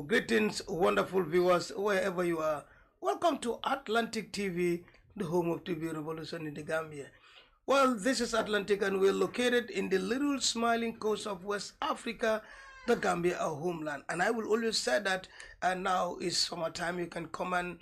Greetings, wonderful viewers, wherever you are. Welcome to Atlantic TV, the home of TV revolution in the Gambia. Well, this is Atlantic and we're located in the little smiling coast of West Africa, the Gambia, our homeland. And I will always say that now is summertime, you can come and,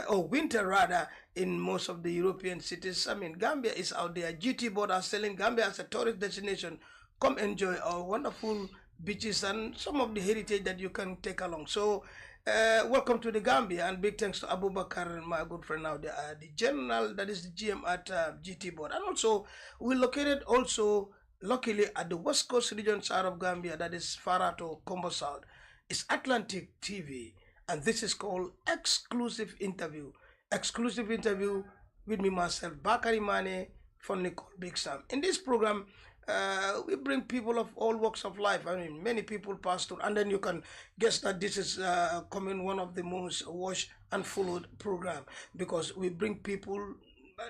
or winter rather, in most of the European cities. I mean, Gambia is out there. GT board are selling Gambia as a tourist destination. Come enjoy our wonderful beaches and some of the heritage that you can take along. So welcome to the Gambia, and big thanks to Bakary, my good friend now, the general, that is the GM at GT board. And also we're located also luckily at the west coast region side of Gambia, that is Farato, Combo South. It's Atlantic TV, and this is called Exclusive Interview. Exclusive interview with me, myself, Bakary Manneh, fondly called Big Sam. In this program, we bring people of all walks of life. I mean, many people pass through, and then you can guess that this is coming one of the most watched and followed program, because we bring people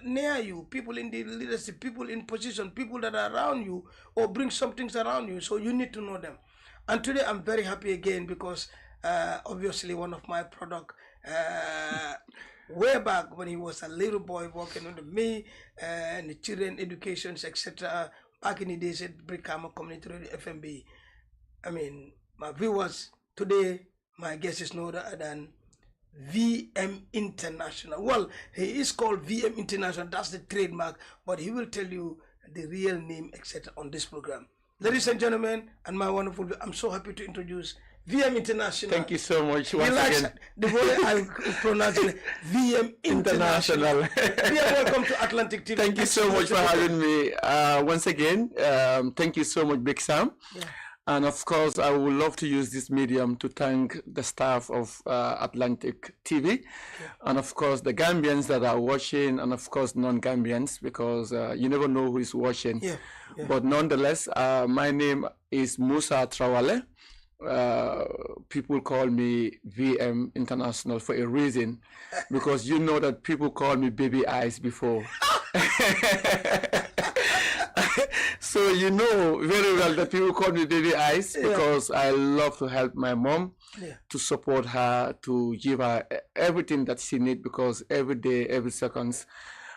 near you, people in the leadership, people in position, people that are around you, or bring some things around you, so you need to know them. And today I'm very happy again because obviously one of my product way back when he was a little boy working under me and the children educations, etc. Back in the days at Brikama Community Radio FMB. I mean, my viewers, today my guest is no other than VM International. Well, he is called VM International, that's the trademark, but he will tell you the real name, etc. on this program. Ladies and gentlemen, and my wonderful, I'm so happy to introduce VM International. Thank you so much once again. The way I pronounce it, VM International. VM, welcome to Atlantic TV. Thank you so much for having me once again. Thank you so much, Big Sam. Yeah. And of course, I would love to use this medium to thank the staff of Atlantic TV, and of course the Gambians that are watching, and of course non-Gambians, because you never know who is watching. But nonetheless, my name is Musa Trawally. People call me VM International for a reason, because you know that people call me Baby Eyes before. So you know very well that people call me Baby Eyes because I love to help my mom, to support her, to give her everything that she needs, because every day, every second,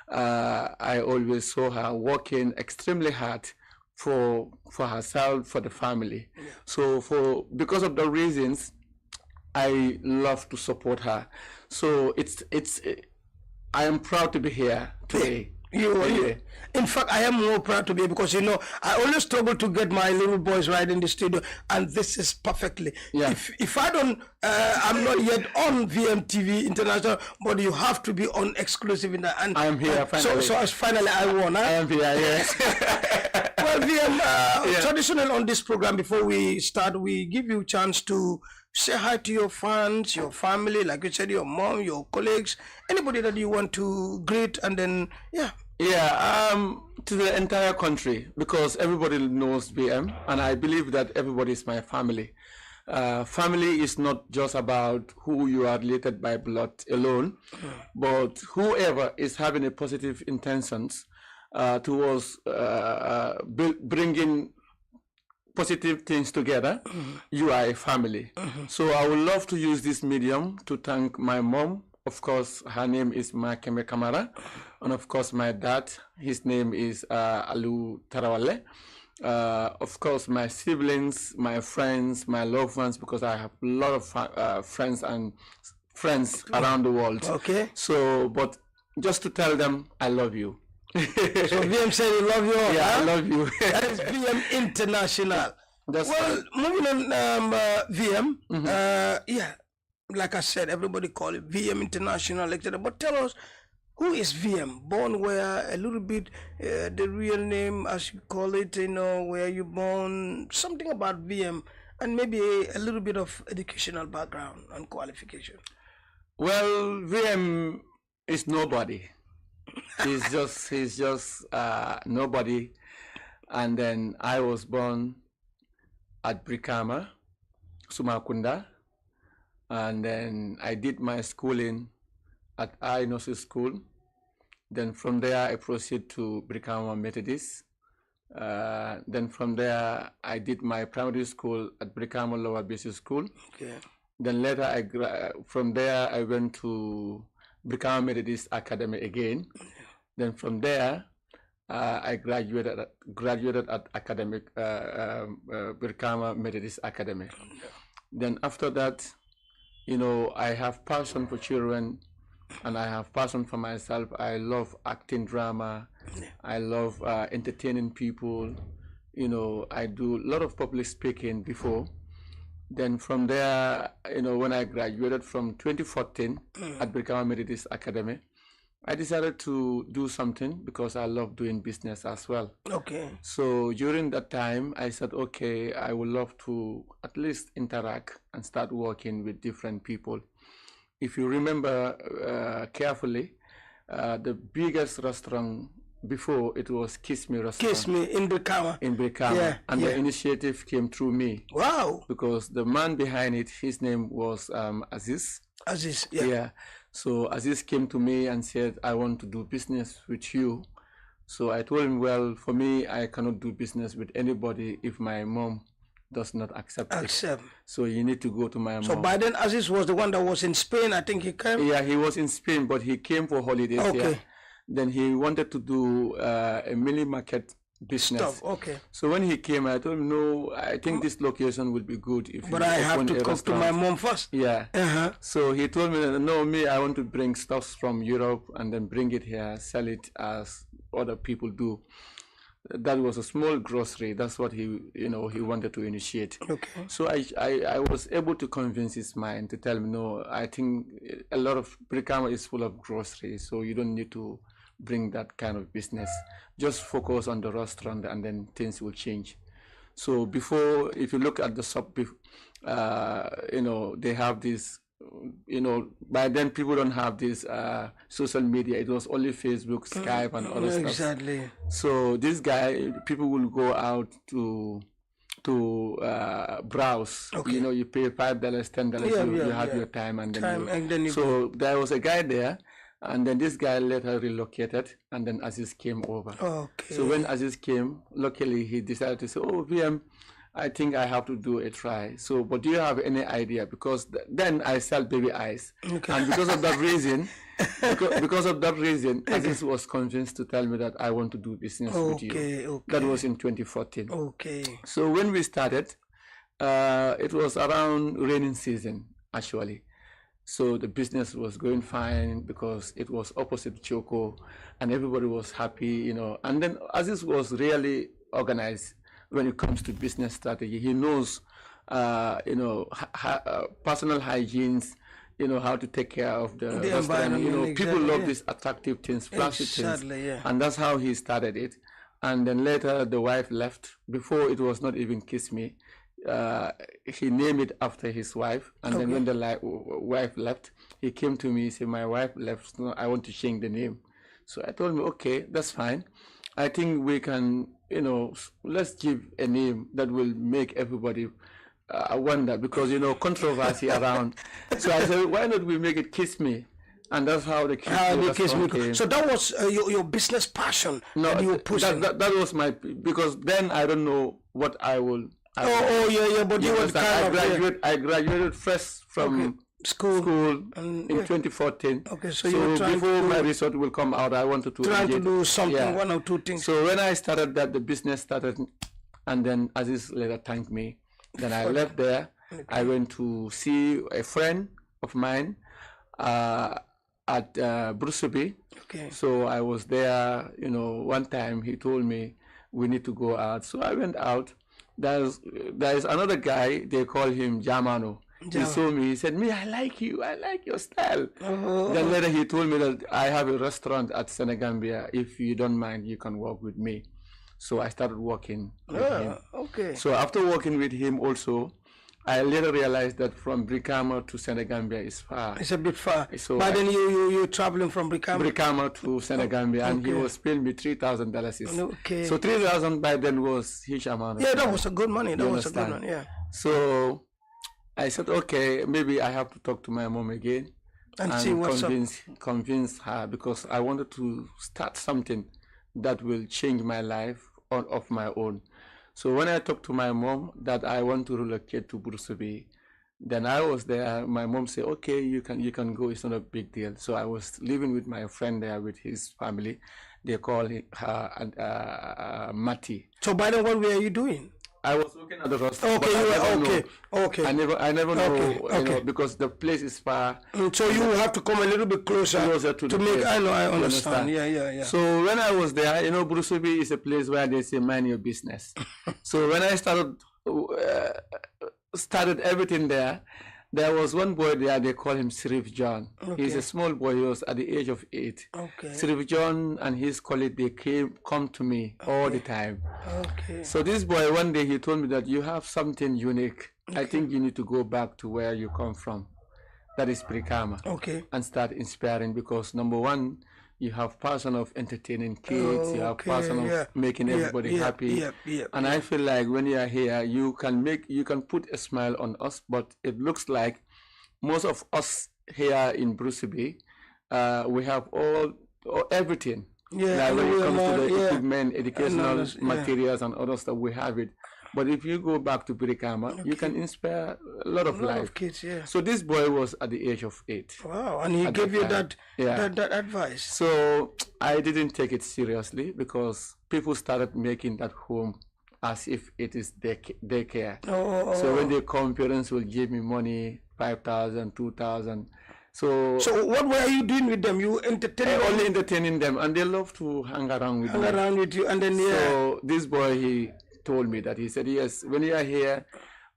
I always saw her working extremely hard for herself, for the family. So because of the reasons, I love to support her. So I am proud to be here today. In fact, I am more proud to be, because you know I always struggle to get my little boys right in the studio, and this is perfectly. If I don't, I'm not yet on VMTV International, but you have to be on exclusive in that. And I am here finally. So finally I won. Huh? I am here. Yes. Well, VM, traditional on this program, before we start, we give you a chance to say hi to your fans, your family, like you said, your mom, your colleagues, anybody that you want to greet, and then to the entire country, because everybody knows VM, and I believe that everybody is my family. Family is not just about who you are related by blood alone, but whoever is having a positive intentions towards bringing positive things together, you are a family. So I would love to use this medium to thank my mom. Of course, her name is Makeme Kamara, and of course my dad, his name is Alu Trawally. Of course, my siblings, my friends, my loved ones, because I have a lot of friends around the world. So, but just to tell them I love you. So VM said he love you all. Yeah, I love you. That is VM International. Moving on, VM. Like I said, everybody call it VM International, etc. But tell us, who is VM? Born where? A little bit the real name, as you call it, you know, where you born, something about VM, and maybe a little bit of educational background and qualification. Well, VM is nobody. He's just nobody. And then I was born at Brikama, Sumakunda, and then I did my schooling at Ainosu School. Then from there I proceeded to Brikama Methodist. Then from there I did my primary school at Brikama Lower Basic School. Then later, from there, I went to Brikama Methodist Academy again. Then from there, I graduated at Brikama Methodist Academy. Then after that, I have passion for children, and I have passion for myself. I love acting drama. I love entertaining people. I do a lot of public speaking before. Then from there, when I graduated from 2014 at Brikama Methodist Academy, I decided to do something because I love doing business as well. Okay. So during that time, I said, okay, I would love to at least interact and start working with different people. If you remember carefully, the biggest restaurant before, it was Kiss Me restaurant. Kiss Me in Brikama. In Brikama. Yeah, and the initiative came through me. Wow. Because the man behind it, his name was Aziz. Aziz, yeah. Yeah. So Aziz came to me and said, I want to do business with you. So I told him, well, for me, I cannot do business with anybody if my mom does not accept it. So you need to go to my mom. So by then Aziz was the one that was in Spain, I think he came? Yeah, he was in Spain, but he came for holidays. Okay. Yeah. Then he wanted to do a mini market business. Stuff. Okay. So when he came, I told him, no, I think this location will be good if but I have to come to my mom first. Yeah. So he told me, no, I want to bring stuff from Europe and then bring it here, sell it as other people do. That was a small grocery. That's what he wanted to initiate. Okay. So I was able to convince his mind to tell me, no, I think a lot of Brikama is full of groceries, so you don't need to bring that kind of business. Just focus on the restaurant and then things will change. So before, if you look at the shop, they have this, by then people don't have this social media. It was only Facebook, Skype, and other stuff. Exactly. So this guy, people will go out to browse. Okay. You pay $5, $10. You have your time, and then so there was a guy there. And then this guy later relocated, and then Aziz came over. Okay. So when Aziz came, luckily he decided to say, oh, VM, I think I have to do a try. So, but do you have any idea? Because then I sell baby eyes. Okay. And because of that reason, Aziz was convinced to tell me that I want to do business with you. Okay. That was in 2014. Okay. So when we started, it was around raining season, actually. So the business was going fine because it was opposite Choco and everybody was happy, And then Aziz was really organized when it comes to business strategy. He knows, personal hygienes, how to take care of the restaurant. Exactly, people love these attractive things, flashy things. Yeah. And that's how he started it. And then later the wife left. Before it was not even Kiss Me. He named it after his wife, and then when the wife left, he came to me and said, my wife left, so I want to change the name. So I told him, okay, that's fine. I think we can, let's give a name that will make everybody wonder, because, controversy around. So I said, why not we make it Kiss Me? And that's how the Kiss Me came. So that was your business passion that you were pushing? That was because then I don't know what I will. But you were I graduated first from school in 2014. Okay, so before my result will come out, I wanted to do something, one or two things. So when I started that, the business started, and then Aziz later thanked me. Then I left there. Okay. I went to see a friend of mine at Brusubi. Okay. So I was there. One time he told me we need to go out. So I went out. There is another guy, they call him Jamano. He saw me, he said, I like you, I like your style. Then later he told me that I have a restaurant at Senegambia. If you don't mind, you can work with me. So I started working with him. Okay. So after working with him also, I later realized that from Brikama to Senegambia is far. It's a bit far. So but then you're traveling from Brikama to Senegambia, and he was paying me $3,000. Okay. So $3,000 by then was huge amount. Yeah, that was a good money. That was a good money. Yeah. So I said, okay, maybe I have to talk to my mom again and see what's convince her, because I wanted to start something that will change my life of my own. So when I talked to my mom that I want to relocate to Bursabi, Then I was there. My mom said, "Okay, you can go. It's not a big deal." So I was living with my friend there with his family. They call her Mati. So by then, what were you doing? I was working at the restaurant. Okay, but you I never were okay. know. Okay. I never know, Okay, you okay. know, because the place is far. So you will have to come a little bit closer to the make. place. I know. I You understand. Yeah. So when I was there, you know, Brusubi is a place where they say mind your business. So when I started everything there was one boy there, they call him Sirif John. Okay. He's a small boy, he was at the age of 8. Okay. Sirif John and his colleague, they come to me all the time. Okay. So this boy, one day he told me that you have something unique. I think you need to go back to where you come from. That is Brikama. Okay. And start inspiring, because number one, you have passion of entertaining kids, you have passion of making everybody happy. And I feel like when you are here, you can put a smile on us, but it looks like most of us here in Bruceby, we have everything. Yeah, like when it comes to the equipment, educational materials and other stuff, we have it. But if you go back to Birikama, you can inspire a lot of kids, So this boy was at the age of 8. Wow, and he gave you that advice. So I didn't take it seriously, because people started making that home as if it is daycare. So when they come, parents will give me money, 5,000, 2,000. So what were you doing with them? You entertaining them? Only entertaining them, and they love to hang around with me. Around with you, and then So this boy, he told me that. He said, yes, when you are here,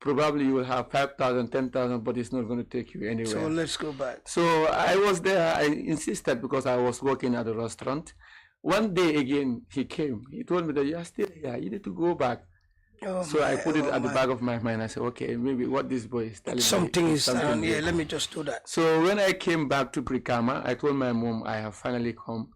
probably you will have 5,000, 10,000, but it's not going to take you anywhere. So let's go back. So I was there. I insisted, because I was working at a restaurant. One day again, he came. He told me that you are still here. You need to go back. So I put it at the back of my mind. I said, okay, maybe what this boy is telling me. Something is around here. Let me just do that. So when I came back to Brikama, I told my mom I have finally come.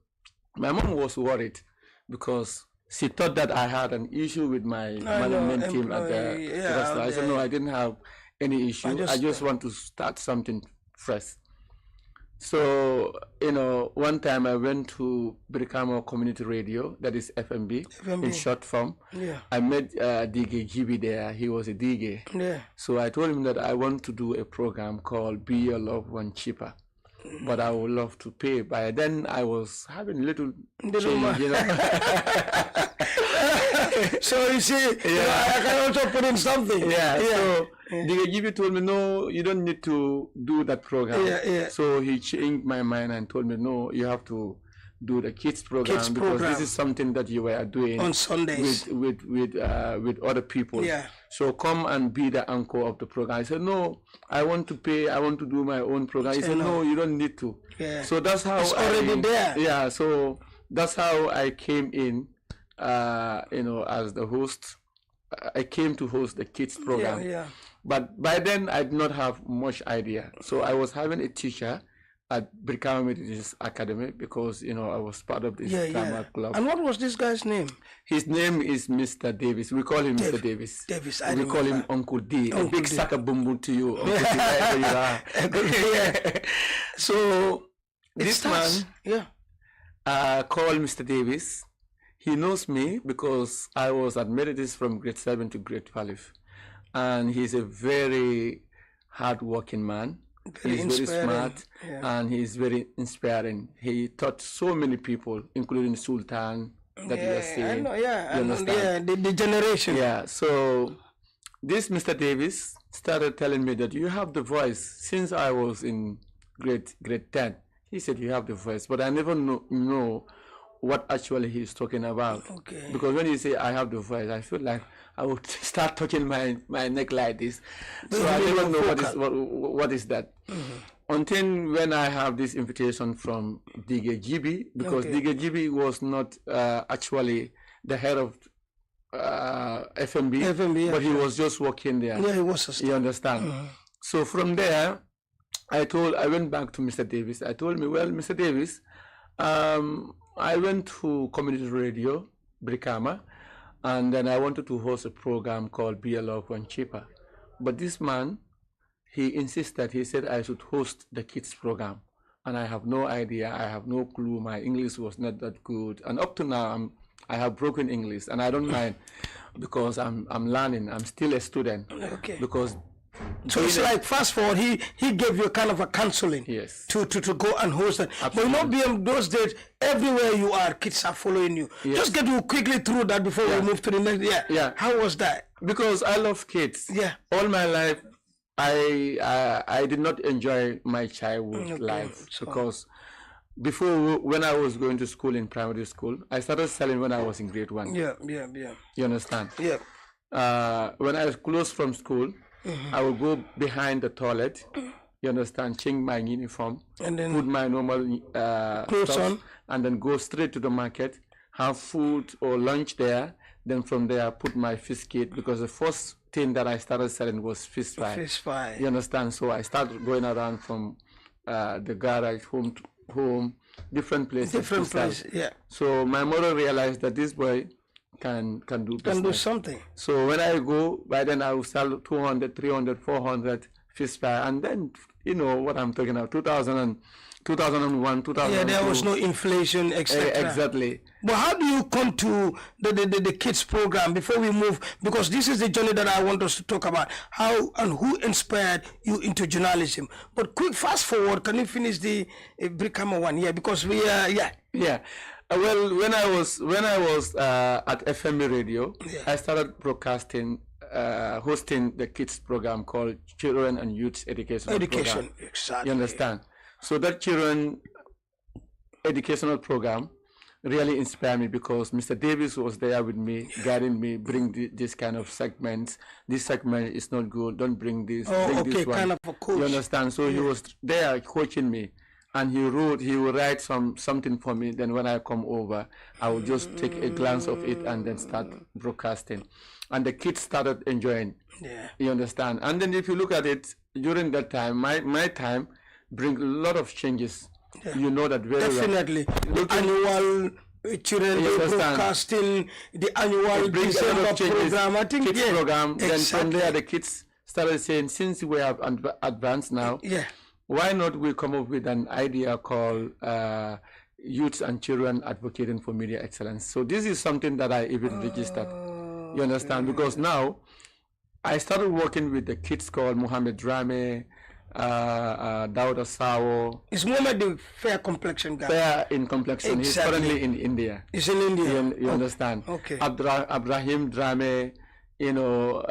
My mom was worried, because she thought that I had an issue with my management team at the restaurant. I said, no, I didn't have any issue. I just want to start something fresh. So, you know, one time I went to Brikama Community Radio, that is FMB, in short form. I met DJ GB there. He was a DJ. So I told him that I want to do a program called Be Your Loved One Cheaper. But I would love to pay. By then, I was having little change, you know. So you see, I can also put in something. So the GP told me, no, you don't need to do that program. So he changed my mind and told me, no, you have to do the kids program, because this is something that you were doing on Sundays with other people. So come and be the anchor of the program. I said, no, I want to pay. I want to do my own program. He said, no, you don't need to. So that's how it's already there. So that's how I came in, you know, as the host. I came to host the kids program. But by then I did not have much idea. So I was having a teacher at Brikama Methodist Academy, because, you know, I was part of this drama club. And what was this guy's name? His name is Mr. Davis. We call him Mr. Davis. We call him Uncle D. A big sucker boom boom to you, Uncle D, wherever you are. So this man called Mr. Davis. He knows me because I was at Methodist from grade 7 to grade 12. And he's a very hard-working man. He's very smart, and he's very inspiring. He taught so many people, including Sultan, that you are seeing. I know, the generation. So this Mr. Davis started telling me that you have the voice. Since I was in grade 10, he said you have the voice, but I never know what actually he's talking about. Because when you say I have the voice, I feel like I would start touching my neck like this. So I never know what is that. Until when I have this invitation from DJ GB, because DJ GB was not actually the head of FMB, but he was just working there. He was. You understand? So from there, I went back to Mr. Davis. I told him, well, Mr. Davis, I went to community radio, Brikama, and then I wanted to host a program called Be a Loved One Cheaper. But this man, he insisted, he said I should host the kids program. And I have no idea, I have no clue, my English was not that good. And up to now, I have broken English, and I don't mind, because I'm learning, I'm still a student. Because So it's like, fast forward, he gave you a kind of a counseling. Yes. To go and host that. Absolutely. But you know, BM, those days, everywhere you are, kids are following you. Yes. Just get you quickly through that before we move to the next. Yeah. Yeah. How was that? Because I love kids. Yeah. All my life, I did not enjoy my childhood life because before, when I was going to school in primary school, I started selling when I was in grade 1. Yeah. You understand? Yeah. When I was close from school, I would go behind the toilet. You understand? Change my uniform, and then put my normal clothes stuff, on, and then go straight to the market, have food or lunch there. Then from there, put my fish kit, because the first thing that I started selling was fish fry. Fish fry. You understand? So I started going around from the garage, home to home, different places. Different places, yeah. So my mother realized that this boy can do business. Can do something. So when I go, by then I will sell 200, 300, 400 fish fry, and then you know what I'm talking about. 2001, 2002. Yeah, there was no inflation, etc. Exactly. But how do you come to the kids program before we move? Because this is the journey that I want us to talk about. How and who inspired you into journalism? But quick, fast forward. Can you finish the Brickhammer one? Yeah, because we are Yeah. Well, when I was at FM radio, I started broadcasting, hosting the kids program called Children and Youth Education Program. Exactly. You understand? So that children educational program really inspired me, because Mr. Davis was there with me, guiding me, bring this kind of segments. This segment is not good. Don't bring this. Bring this one. Kind of a coach. You understand? So he was there coaching me, and he would write something for me. Then when I come over, I would just take a glance of it and then start broadcasting. And the kids started enjoying. Yeah. You understand? And then if you look at it, during that time, my time bring a lot of changes. Yeah. You know that very Definitely. well. Annual children broadcasting, the annual December program. I think kids program. Exactly. Then from there, the kids started saying, since we have advanced now, why not we come up with an idea called Youth and Children Advocating for Media Excellence. So this is something that I even registered. You understand? Because now I started working with the kids called Mohammed Drame, Dauda Sawo. Is Mohammed the fair complexion guy? Fair in complexion. Exactly. He's currently in India. He's in India. You understand? Okay. Abraham Drame, you know,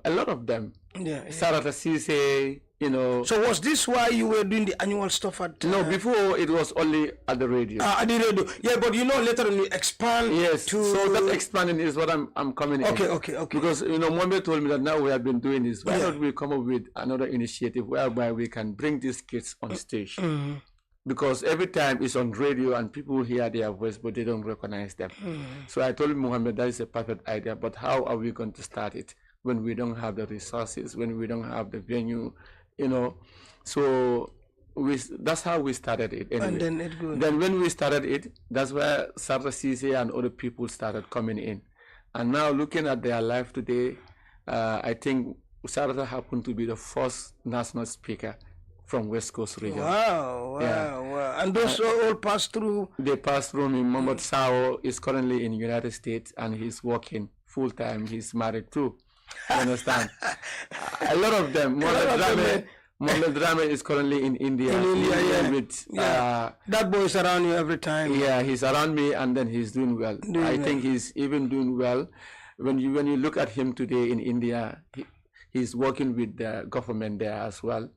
a lot of them. Yeah. Sarata Sise, you know. So was this why you were doing the annual stuff at? No, before it was only at the radio. At the radio, yeah. But you know, later on you expand. Yes. To... So that expanding is what I'm coming in. Okay. Because you know, Mohammed told me that now we have been doing this. Why don't we come up with another initiative whereby we can bring these kids on stage? Because every time it's on radio and people hear their voice, but they don't recognize them. So I told Mohammed that is a perfect idea. But how are we going to start it when we don't have the resources, when we don't have the venue, you know? So that's how we started it. Anyway. And then it grew. Then when we started it, that's where Sarta Sise and other people started coming in. And now looking at their life today, I think Sarta happened to be the first national speaker from West Coast region. Wow. And those all passed through? They passed through me. Mohammed Sao is currently in the United States and he's working full-time. He's married too. You understand? A lot of them. Mohammed Drame is currently in India. That boy is around you every time. Yeah, he's around me and then he's doing well. I think he's even doing well. When you look at him today in India, he's working with the government there as well.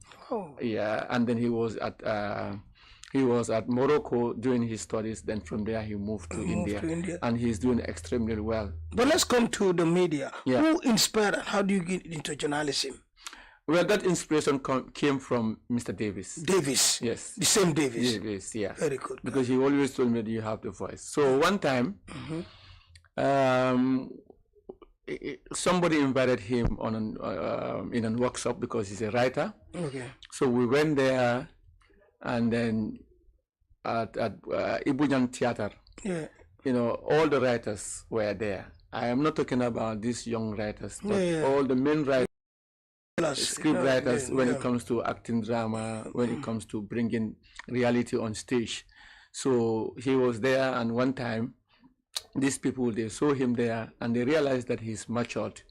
Yeah, and then he was at Morocco doing his studies. Then from there he moved to India, and he's doing extremely well. But let's come to the media. Yeah. Who inspired and how do you get into journalism? Well, that inspiration came from Mr. Davis. Davis? Yes. The same Davis? Davis, yeah. Very good. Because he always told me that you have the voice. So one time, somebody invited him on in a workshop because he's a writer. Okay. So we went there, and then at Ibujan Theater, you know, all the writers were there. I am not talking about these young writers, but all the main writers, script writers, when it comes to acting drama, when it comes to bringing reality on stage. So he was there, and one time, these people, they saw him there and they realized that he's matured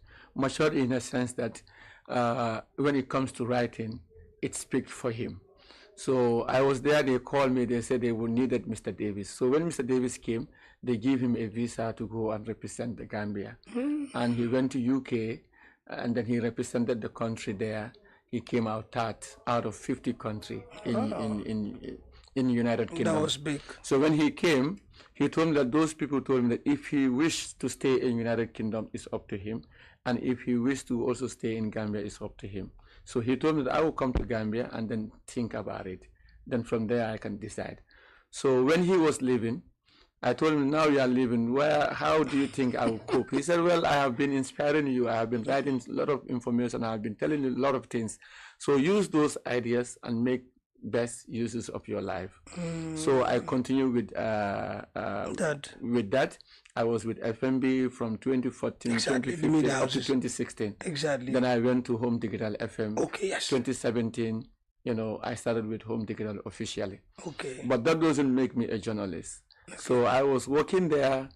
in a sense that when it comes to writing, it speaks for him. So I was there, they called me, they said they would needed Mr. Davis. So when Mr. Davis came, they gave him a visa to go and represent the Gambia. And he went to UK, and then he represented the country there. He came out third out of 50 countries in United Kingdom. That was big. So when he came, he told me that those people told him that if he wished to stay in United Kingdom, it's up to him. And if he wished to also stay in Gambia, it's up to him. So he told me that I will come to Gambia and then think about it. Then from there, I can decide. So when he was leaving, I told him, now you are leaving, how do you think I will cope? He said, well, I have been inspiring you. I have been writing a lot of information. I have been telling you a lot of things. So use those ideas and make best uses of your life. So I continue with that. I was with FMB from 2014, 2015 up to 2016. Exactly. Then I went to Home Digital FM. Okay, yes. 2017, I started with Home Digital officially. Okay. But that doesn't make me a journalist. Okay. So I was working there,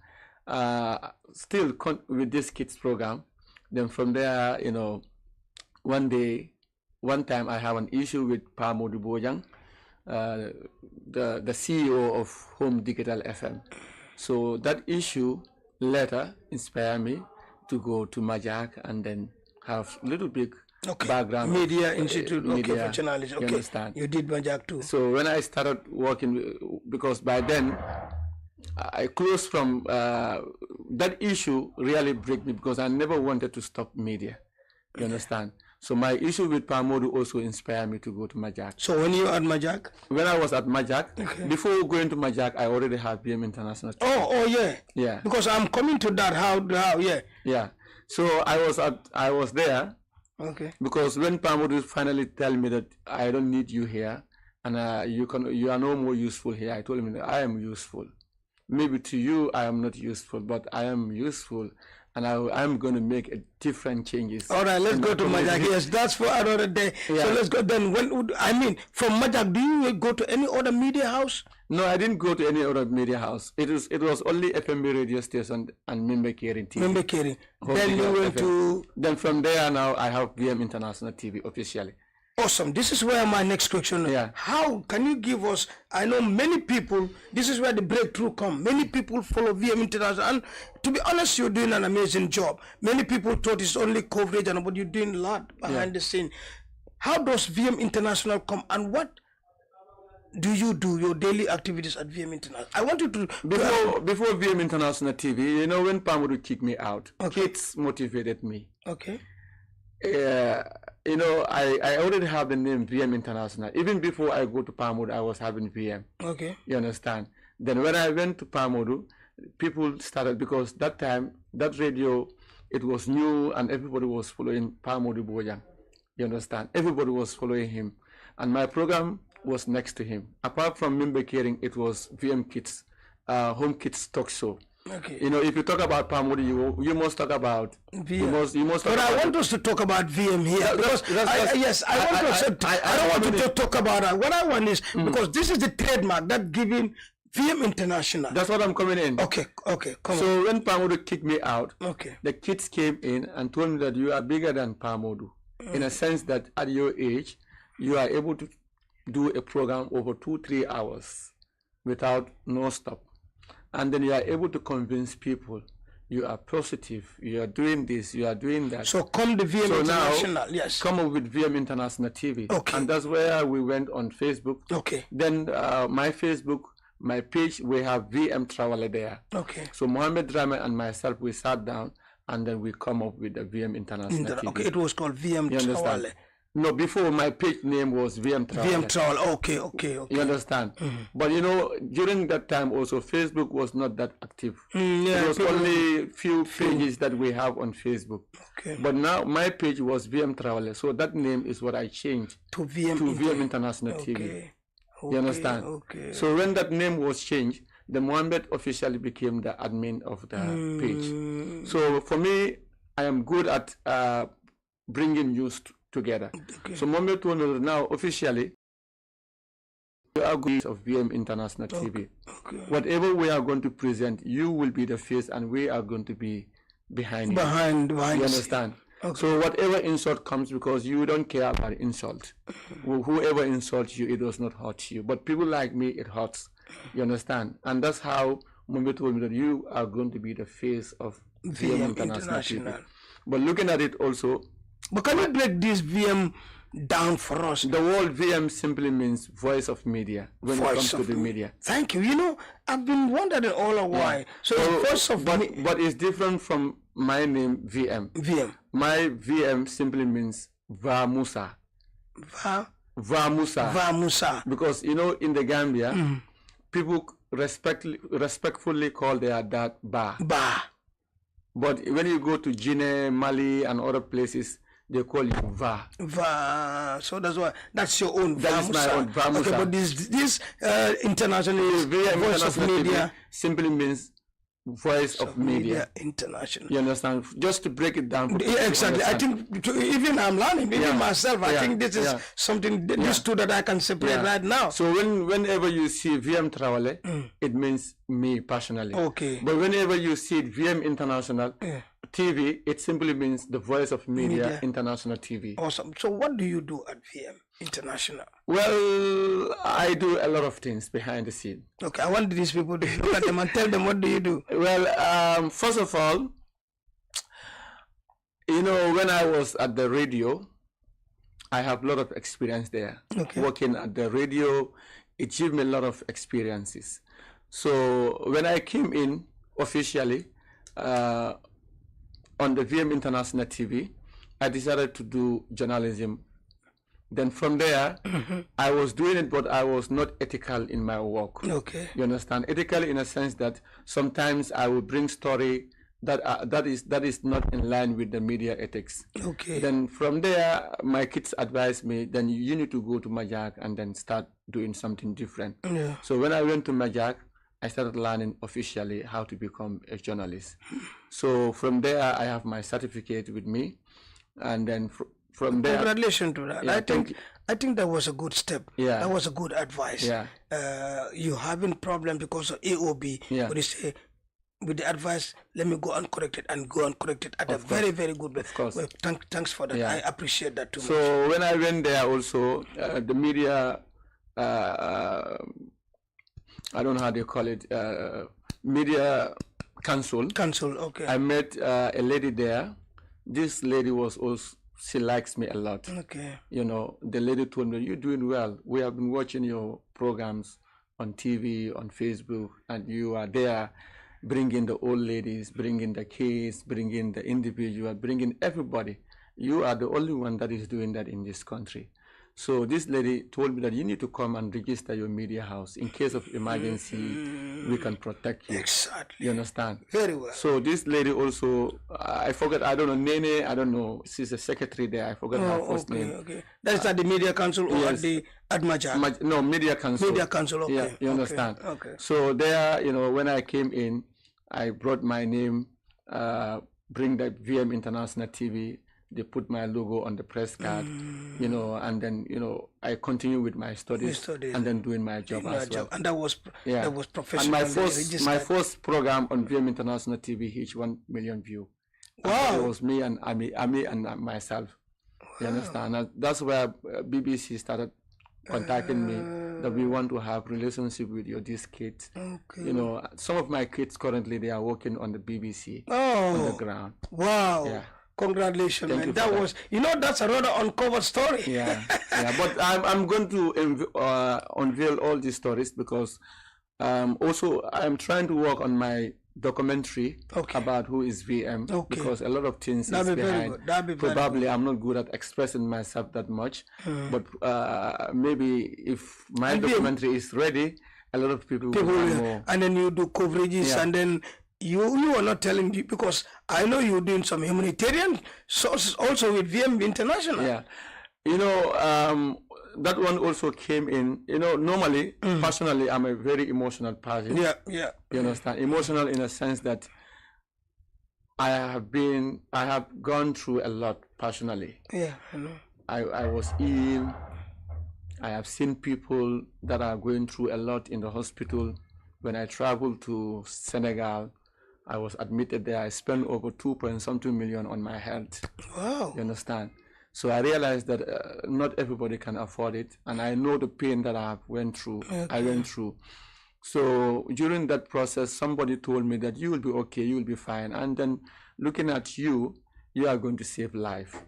still with this kids program. Then from there, one time I have an issue with Pa Modou Bojang, the CEO of Home Digital FM. So that issue later inspired me to go to Majak and then have a little bit background. Media Institute, media, for journalism. Okay, you understand? You did Majak too. So when I started working, because by then I closed from that issue really broke me because I never wanted to stop media. You understand? So my issue with Pa Modou also inspired me to go to Majak. So when you were at Majak? When I was at Majak, before going to Majak, I already had BM International. Oh yeah. Yeah. Because I'm coming to that. How yeah. Yeah. So I was there. Okay. Because when Pa Modou finally tell me that I don't need you here and you are no more useful here, I told him that I am useful. Maybe to you I am not useful, but I am useful. And I'm going to make different changes. All right, let's go to Majak. Yes, that's for another day. Yeah. So let's go then. From Majak, do you go to any other media house? No, I didn't go to any other media house. It was only FMB radio station and Manneh TV. Manneh. Then you went to... Then from there now I have VM International TV officially. Awesome. This is where my next question is. Yeah. How can you give us, I know many people, this is where the breakthrough comes. Many people follow VM International, and to be honest, you're doing an amazing job. Many people thought it's only coverage, but you're doing a lot behind the scene. How does VM International come, and what do you do, your daily activities at VM International? I want you to... Before VM International TV, when Pa Modou kicked me out, kids motivated me. Okay. I already have the name VM International. Even before I go to Pa Modou, I was having VM. Okay. You understand? Then when I went to Pa Modou, people started, because that time, that radio, it was new and everybody was following Pa Modou Bojang. You understand? Everybody was following him. And my program was next to him. Apart from Bakary, it was VM Kids, Home Kids Talk Show. Okay. If you talk about Pa Modou, you must talk about VM. You must talk but about I want us to talk about VM here. I don't want to talk about it. What I want is, because this is the trademark that giving VM International. That's what I'm coming in. Okay, come on. So when Pa Modou kicked me out, okay, the kids came in and told me that you are bigger than Pa Modou, in a sense that at your age, you are able to do a program over 2-3 hours without no stop. And then you are able to convince people you are positive, you are doing this, you are doing that. So come the VM International, now, yes. Come up with VM International TV. Okay. And that's where we went on Facebook. Okay. Then my Facebook, my page, we have VM Trawally there. Okay. So Mohammed Drame and myself, we sat down and then we come up with the VM International TV. Okay, it was called VM Trawally. No, before my page name was VM Trawally. VM Trawally, okay. You understand? But during that time also, Facebook was not that active. Yeah, it was only few pages that we have on Facebook. Okay. But now my page was VM Trawally, so that name is what I changed to VM International TV. You understand? Okay. So when that name was changed, the Mohammed officially became the admin of the page. So for me, I am good at bringing news together. Okay. So Mohammed told me that now officially we are good of VM International TV. Okay. Whatever we are going to present, you will be the face and we are going to be behind you. Behind you understand? Okay. So whatever insult comes, because you don't care about insult. Whoever insults you, it does not hurt you. But people like me, it hurts. You understand? And that's how Mumbi told me that you are going to be the face of VM International TV. But looking at it also. But can you break this VM down for us? The word VM simply means voice of media when it comes to the media. Thank you. You know, I've been wondering all a while. So voice of but it's different from my name VM. VM. My VM simply means Musa. Musa. Because you know in the Gambia, people respectfully call their dad Ba. But when you go to Guinea, Mali, and other places, they call you Va. So that's your own. That is my own Va Musa. Okay, but this international voice of media simply means voice of media international. You understand? Just to break it down. Yeah, exactly. I think even I'm learning, even myself. I think this is something. These two that I can separate right now. So whenever you see VM Trawally, it means me personally. Okay. But whenever you see VM International TV, it simply means the voice of media International TV. Awesome. So what do you do at VM International? Well, I do a lot of things behind the scene. Okay, I want these people to look at them and tell them, what do you do? Well, first of all, you know, when I was at the radio, I have a lot of experience there. Okay. Working at the radio, it gave me a lot of experiences. So when I came in officially on the VM International TV, I decided to do journalism. Then from there, I was doing it, but I was not ethical in my work. Okay. You understand? Ethical in a sense that sometimes I will bring story that is not in line with the media ethics. Okay. Then from there, my kids advised me, then you need to go to Majak and then start doing something different. Yeah. So when I went to Majak, I started learning officially how to become a journalist. So from there, I have my certificate with me, and then from there. Congratulations to that. Yeah, I think that was a good step. Yeah. That was a good advice. Yeah. You having problem because of AOB. Yeah. But you say, with the advice, let me go and correct it at a very, very good way. Of course. Well, thanks for that. Yeah. I appreciate that too much. So when I went there also, the media, I don't know how they call it, media council. Okay. I met a lady there. This lady was also, she likes me a lot. Okay. You know, the lady told me, you're doing well. We have been watching your programs on TV, on Facebook, and you are there bringing the old ladies, bringing the kids, bringing the individual, bringing everybody. You are the only one that is doing that in this country. So this lady told me that you need to come and register your media house. In case of emergency, we can protect you. Exactly. You understand? Very well. So this lady also, I forgot, I don't know, Nene, I don't know, she's a secretary there, I forgot her first name. Okay. That's at the media council or yes. at Majak? No, media council. Media council, okay. Yeah, you understand? Okay. So there, you know, when I came in, I brought my name, bring the VM International TV. They put my logo on the press card, you know, and then, you know, I continue with my studies and then doing my job as well. And that was professional. And my first program on VM International TV hit 1 million views. Wow. It was me and Ami and myself. You understand? And that's where BBC started contacting me that we want to have relationship with these kids. Okay. You know, some of my kids currently, they are working on the BBC on the ground. Wow. Yeah. Congratulations, man. That was, you know, that's a rather uncovered story. Yeah, yeah. But I'm going to unveil all these stories because also I'm trying to work on my documentary about who is VM because a lot of things is behind. Probably I'm not good at expressing myself that much, but maybe if my documentary is ready, a lot of people will know more. And then you do coverages and then you are not telling me, because I know you're doing some humanitarian sources also with VM International. Yeah, you know, that one also came in. You know, normally, personally, I'm a very emotional person. Yeah, yeah. You understand? Emotional in a sense that I have gone through a lot personally. Yeah, I know. I was ill. I have seen people that are going through a lot in the hospital. When I traveled to Senegal, I was admitted there. I spent over 2 point something million on my health. Wow. You understand? So I realized that not everybody can afford it, and I know the pain that I went through. Okay. I went through. So during that process, somebody told me that you will be okay, you will be fine, and then looking at you, you are going to save life.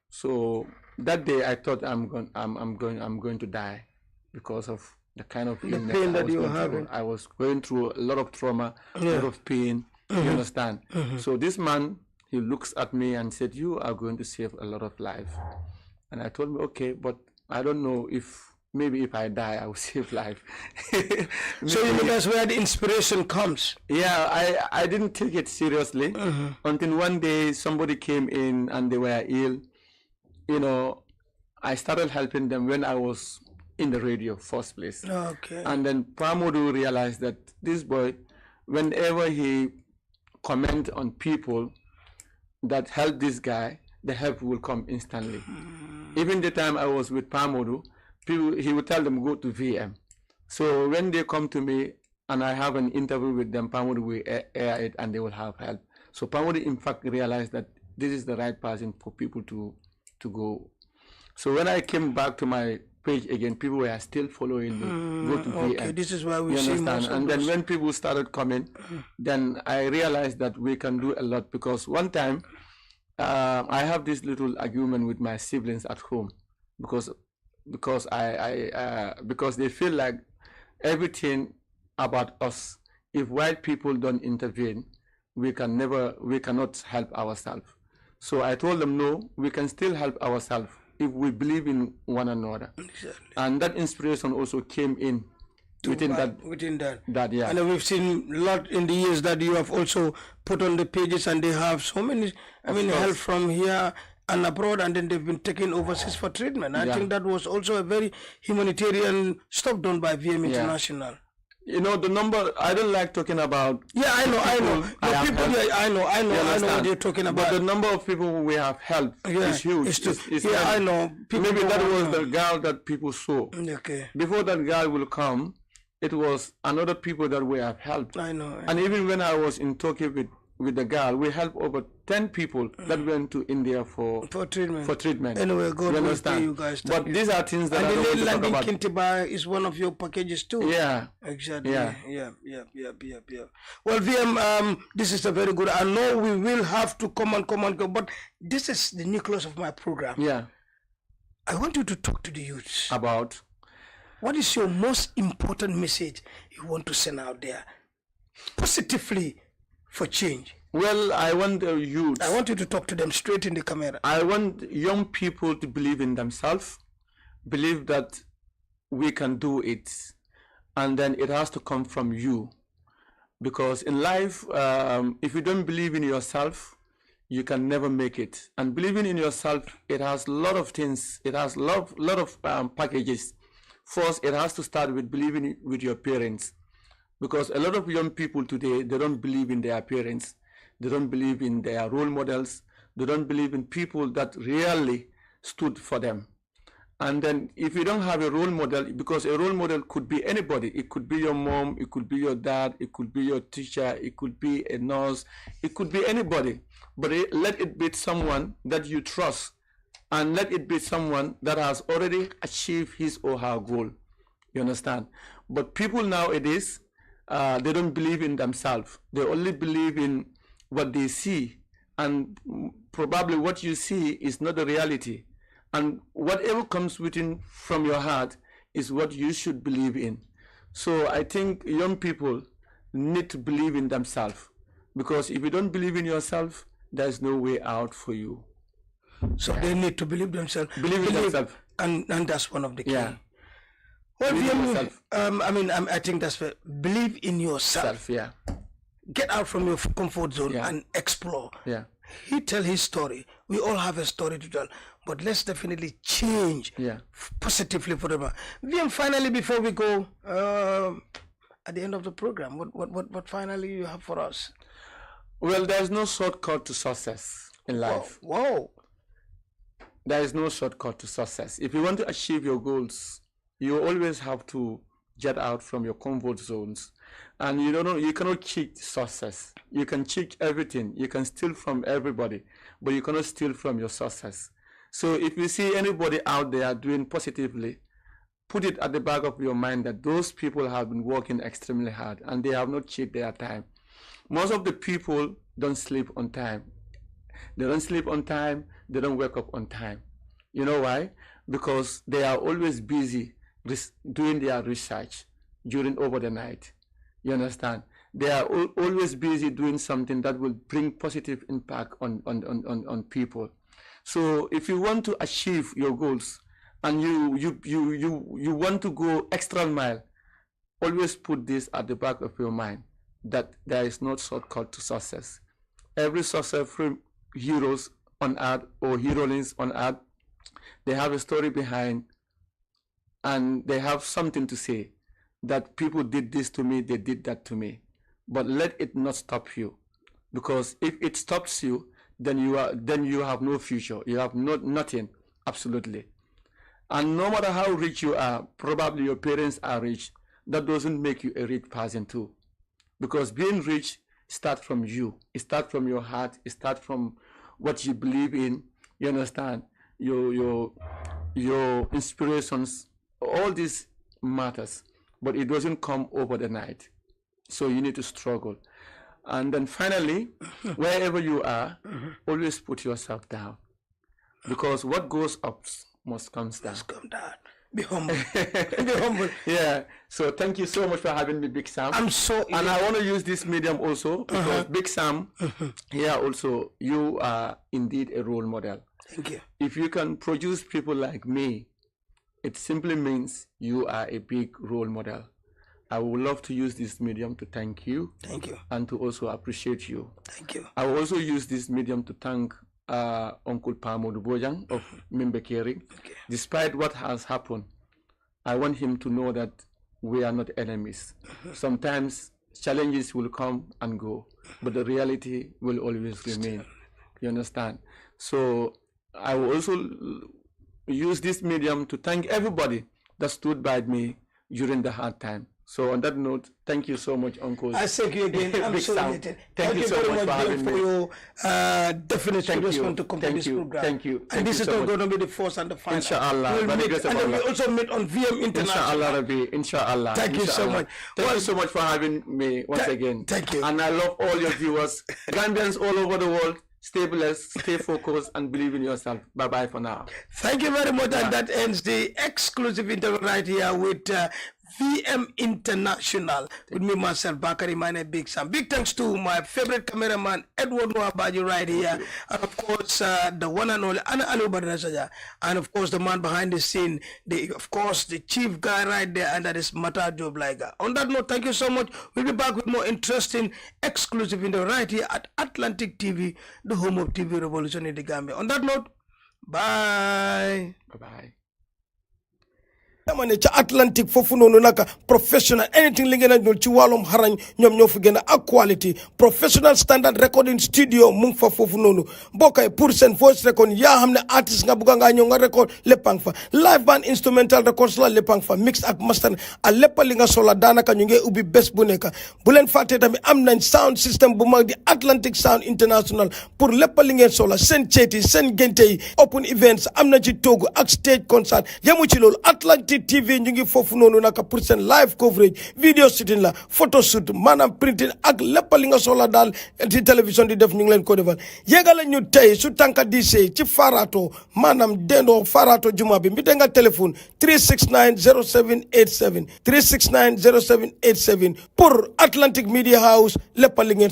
So that day, I thought I'm going to die because of the kind of the pain that you were having. I was going through a lot of trauma, a lot of pain. You understand? So this man, he looks at me and said, "You are going to save a lot of life." And I told him, "Okay, but I don't know if maybe if I die, I will save life." So you know that's where the inspiration comes. Yeah, I didn't take it seriously until one day somebody came in and they were ill. You know, I started helping them when I was in the radio first place. Okay. And then Pramodu realized that this boy, whenever he comment on people that help this guy, the help will come instantly. Even the time I was with Pramodu, he would tell them go to VM. So when they come to me and I have an interview with them, Pramodu will air it and they will have help. So Pramodu in fact realized that this is the right person for people to go. So when I came back to my page again, people were still following me. Go to VM. Okay, this is why we see most and then when people started coming, then I realized that we can do a lot, because one time I have this little argument with my siblings at home because they feel like everything about us, if white people don't intervene, we cannot help ourselves. So I told them, no, we can still help ourselves if we believe in one another. Exactly. And that inspiration also came in within that. Yeah. And we've seen a lot in the years that you have also put on the pages, and they have so many, help from here and abroad, and then they've been taken overseas for treatment. I think that was also a very humanitarian stuff done by VM International. You know, the number, I don't like talking about. Yeah, I know. I know what you're talking about. But the number of people we have helped is huge. I know. Maybe that was the girl that people saw. Okay. Before that girl will come, it was another people that we have helped. I know. And even when I was in Turkey with the girl, we helped over 10 people that went to India for treatment. Anyway, God will pay you guys. But these are things that I don't want to talk about. And the Kintiba is one of your packages too. Yeah. Exactly. Yeah. Well, VM, this is a very good. I know we will have to come and go, but this is the nucleus of my program. Yeah. I want you to talk to the youths about what is your most important message you want to send out there, positively, for change. Well, I want the youth. I want you to talk to them straight in the camera. I want young people to believe in themselves, believe that we can do it, and then it has to come from you. Because in life, if you don't believe in yourself, you can never make it. And believing in yourself, it has a lot of things. It has a lot of packages. First, it has to start with believing with your parents. Because a lot of young people today, they don't believe in their parents. They don't believe in their role models. They don't believe in people that really stood for them. And then if you don't have a role model, because a role model could be anybody. It could be your mom, it could be your dad, it could be your teacher, it could be a nurse, it could be anybody. But let it be someone that you trust, and let it be someone that has already achieved his or her goal. You understand? But people nowadays, they don't believe in themselves. They only believe in what they see, and probably what you see is not the reality. And whatever comes within from your heart is what you should believe in. So I think young people need to believe in themselves, because if you don't believe in yourself, there's no way out for you. So they need to believe themselves. Believe in themselves. And that's one of the key. Yeah. Well, I think that's fair. Believe in yourself. Yeah. Get out from your comfort zone and explore. Yeah. He tell his story. We all have a story to tell, but let's definitely change positively for them. VM, finally, before we go at the end of the program, what finally you have for us? Well, there's no shortcut to success in life. Whoa. There is no shortcut to success. If you want to achieve your goals, you always have to get out from your comfort zones And you cannot cheat success. You can cheat everything. You can steal from everybody, but you cannot steal from your success. So if you see anybody out there doing positively, put it at the back of your mind that those people have been working extremely hard and they have not cheated their time. Most of the people don't sleep on time. They don't sleep on time. They don't wake up on time. You know why? Because they are always busy doing their research over the night. You understand? They are always busy doing something that will bring positive impact on people. So if you want to achieve your goals and you want to go extra mile, always put this at the back of your mind that there is no shortcut to success. Every successful heroes on earth or heroines on earth, they have a story behind and they have something to say that people did this to me, they did that to me. But let it not stop you, because if it stops you, then you have no future. You have nothing, absolutely. And no matter how rich you are, probably your parents are rich, that doesn't make you a rich person too. Because being rich starts from you. It starts from your heart. It starts from what you believe in. You understand? Your inspirations, all this matters, but it doesn't come over the night. So you need to struggle. And then finally, wherever you are, always put yourself down. Because what goes up must come down. Must come down. Be humble. Be humble. Yeah. So thank you so much for having me, Big Sam. I'm so... And I want to use this medium also, because Big Sam, here also, you are indeed a role model. Thank you. If you can produce people like me, it simply means you are a big role model. I would love to use this medium to thank you. Thank you. And to also appreciate you. Thank you. I will also use this medium to thank Uncle Pamodu Bojang of Bakary. Okay. Despite what has happened, I want him to know that we are not enemies. Sometimes challenges will come and go, but the reality will always remain. You understand? So I will also use this medium to thank everybody that stood by me during the hard time. So on that note, thank you so much, Uncle. I thank you again. I'm so elated. Thank you so much for having me. Your definite response to come to this program. Thank you. And this is not going to be the first and the final. Inshallah. We also meet on VM International. Inshallah, Rabbi. Inshallah. Thank you so much. Thank you so much for having me once again. Thank you. And I love all your viewers, Gambians all over the world. Stay blessed, stay focused, and believe in yourself. Bye-bye for now. Thank you very much. And that ends the exclusive interview right here with VM International. With me, myself, Bakary, Manneh, Big Sam. Big thanks to my favorite cameraman, Edward Nwabaji, right here. And of course, the one and only Anna Alu Badrasaja. And of course, the man behind the scene, the chief guy right there, and that is Mata Job Liga. On that note, thank you so much. We'll be back with more interesting exclusive interview right here at Atlantic TV, the home of TV revolution in the Gambia. On that note, bye. Bye-bye. Mane ca Atlantic fofu nonu naka professional anything li ngeen ñul ci walum xarañ ñom ñoo fi gëna ak quality professional standard recording studio mu fa fofu nonu bokay pour sen voice record ya xamne artist nga buga nga ñoo nga record lepang fa live band instrumental records la lepang fa mix ak master a lepp li nga sola danaka ñu ngi ubbi bes bu nekk bu len faté tamit am nañ sound system bu mag di Atlantic Sound International pour lepp li ngeen sola sen ciéti sen genté yi open events am na ci togu ak stage concert yamu ci lolu Atlantic TV ñu ngi fofu nonu naka pour sen live coverage video shooting la photo shoot manam printing ak lepp li nga soxla dal ci télévision di def ñu ngi leen ko defal yégal ñu tay su tanka di sey ci Farato manam dendo Farato juma bi mbite nga téléphone 3690787 3690787 pour Atlantic Media House lepp li ngeen